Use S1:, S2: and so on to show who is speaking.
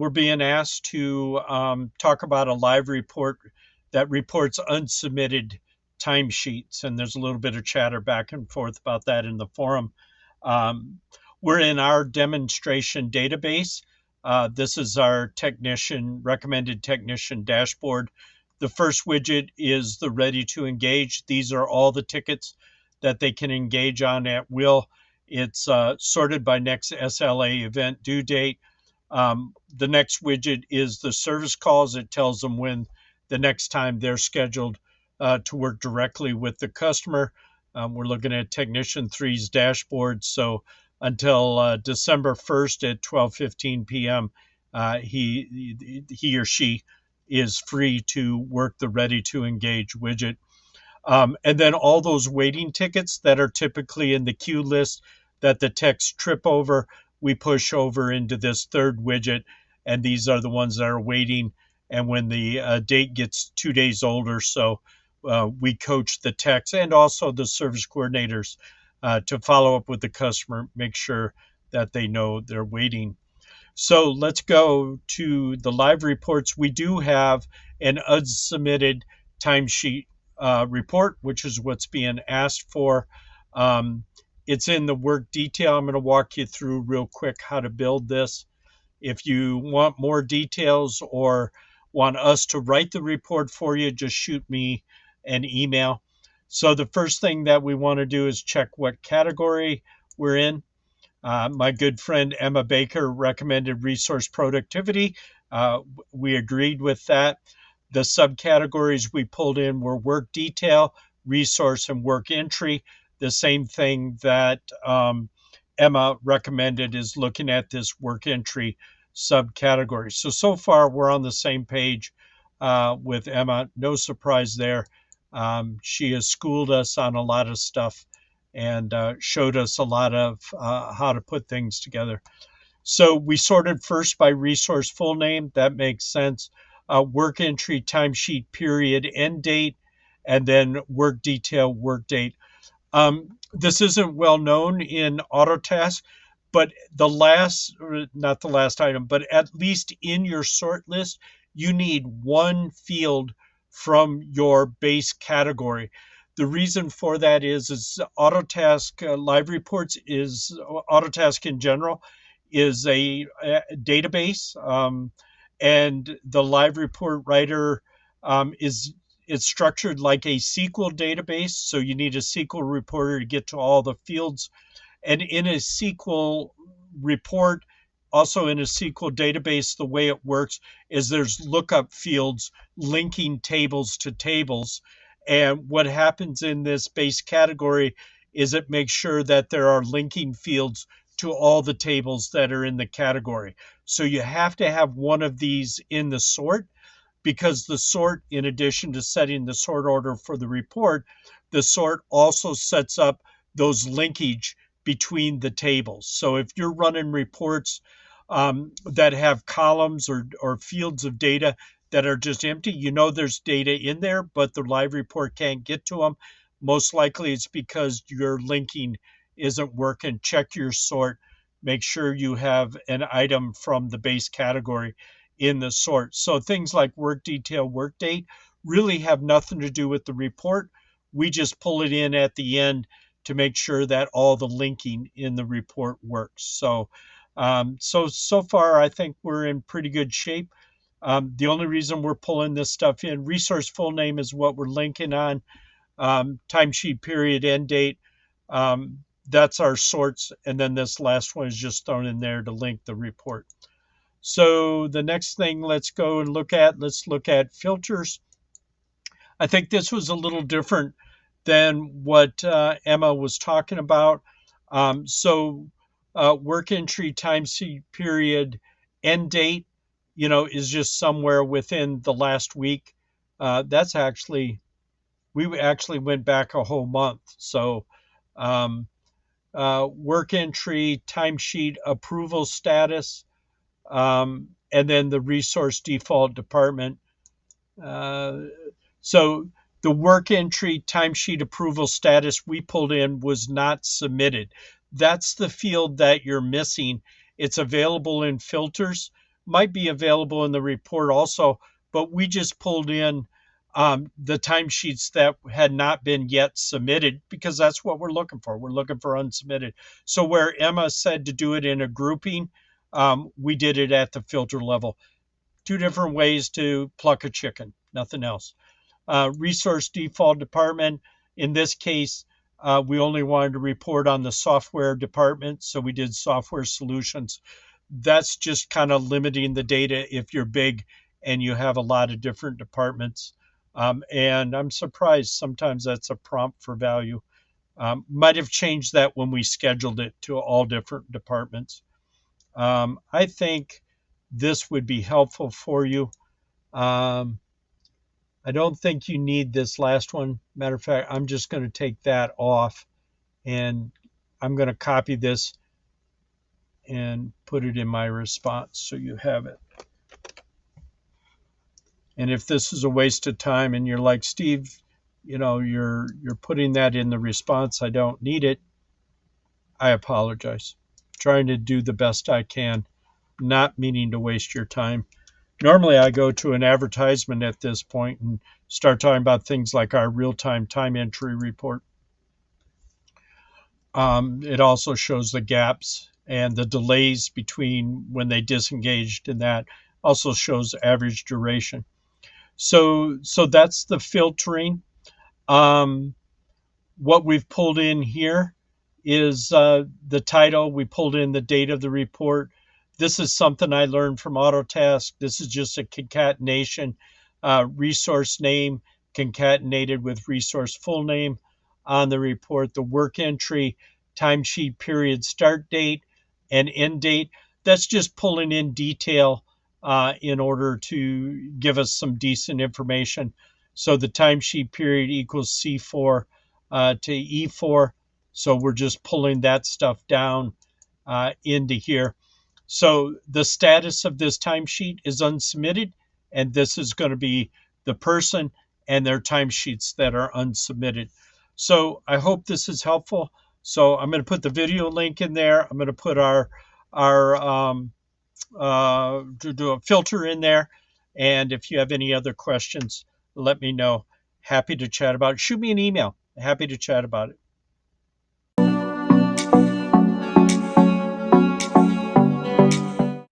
S1: we're being asked to talk about a live report that reports unsubmitted timesheets, and there's a little bit of chatter back and forth about that in the forum. Um, we're in our demonstration database. This is our recommended technician dashboard. The first widget is the ready to engage. These are all the tickets that they can engage on at will. It's sorted by next SLA event due date. The next widget is the service calls. It tells them when the next time they're scheduled to work directly with the customer. We're looking at Technician 3's dashboard. So until December 1st at 12:15 p.m., he or she is free to work the ready to engage widget. And then all those waiting tickets that are typically in the queue list that the techs trip over, we push over into this third widget. And these are the ones that are waiting. And when the date gets 2 days older, so we coach the techs and also the service coordinators to follow up with the customer, make sure that they know they're waiting. So let's go to the live reports. We do have an unsubmitted timesheet report, which is what's being asked for. It's in the work detail. I'm going to walk you through real quick how to build this. If you want more details or want us to write the report for you, just shoot me an email. So the first thing that we want to do is check what category we're in. My good friend Emma Baker recommended resource productivity. We agreed with that. The subcategories we pulled in were work detail, resource, and work entry. The same thing that Emma recommended is looking at this work entry subcategory. So far we're on the same page with Emma. No surprise there. She has schooled us on a lot of stuff and showed us a lot of how to put things together. So we sorted first by resource full name. That makes sense. Work entry, timesheet period, end date, and then work detail, work date. This isn't well known in Autotask, but not the last item, but at least in your sort list, you need one field from your base category. The reason for that is Autotask live reports Autotask in general is a database, and the live report writer it's structured like a SQL database. So you need a SQL reporter to get to all the fields. And in a SQL report, also in a SQL database, the way it works is there's lookup fields linking tables to tables. And what happens in this base category is it makes sure that there are linking fields to all the tables that are in the category. So you have to have one of these in the sort, because the sort, in addition to setting the sort order for the report, the sort also sets up those linkage between the tables. So if you're running reports that have columns or fields of data that are just empty, you know there's data in there, but the live report can't get to them. Most likely it's because your linking isn't working. Check your sort. Make sure you have an item from the base category in the sort. So things like work detail, work date really have nothing to do with the report. We just pull it in at the end to make sure that all the linking in the report works. So far I think we're in pretty good shape. The only reason we're pulling this stuff in, resource full name is what we're linking on. Timesheet period, end date, that's our sorts. And then this last one is just thrown in there to link the report. So the next thing let's look at filters. I think this was a little different than what Emma was talking about. Work entry, timesheet period, end date, is just somewhere within the last week. We actually went back a whole month. So work entry, timesheet approval status, and then the resource default department. So the work entry timesheet approval status we pulled in was not submitted. That's the field that you're missing. It's available in filters. might be available in the report also, but we just pulled in the timesheets that had not been yet submitted because that's what we're looking for. We're looking for unsubmitted. So where Emma said to do it in a grouping, we did it at the filter level. Two different ways to pluck a chicken, nothing else. Resource default department, in this case, we only wanted to report on the software department, so we did software solutions. That's just kind of limiting the data if you're big and you have a lot of different departments. And I'm surprised sometimes that's a prompt for value. Might have changed that when we scheduled it to all different departments. I think this would be helpful for you. I don't think you need this last one. Matter of fact, I'm just going to take that off and I'm going to copy this and put it in my response so you have it. And if this is a waste of time and you're like, Steve, you're putting that in the response, I don't need it, I apologize. Trying to do the best I can, not meaning to waste your time. Normally I go to an advertisement at this point and start talking about things like our real-time time entry report. It also shows the gaps and the delays between when they disengaged, and that also shows average duration. So that's the filtering. What we've pulled in here is the title. We pulled in the date of the report. This is something I learned from Autotask. This is just a concatenation, resource name concatenated with resource full name on the report, the work entry, timesheet period start date, and end date. That's just pulling in detail in order to give us some decent information. So the timesheet period equals C4 to E4. So we're just pulling that stuff down into here. So the status of this timesheet is unsubmitted, and this is going to be the person and their timesheets that are unsubmitted. So I hope this is helpful. So I'm going to put the video link in there. I'm going to put our to do a filter in there. And if you have any other questions, let me know. Happy to chat about it. Shoot me an email. Happy to chat about it.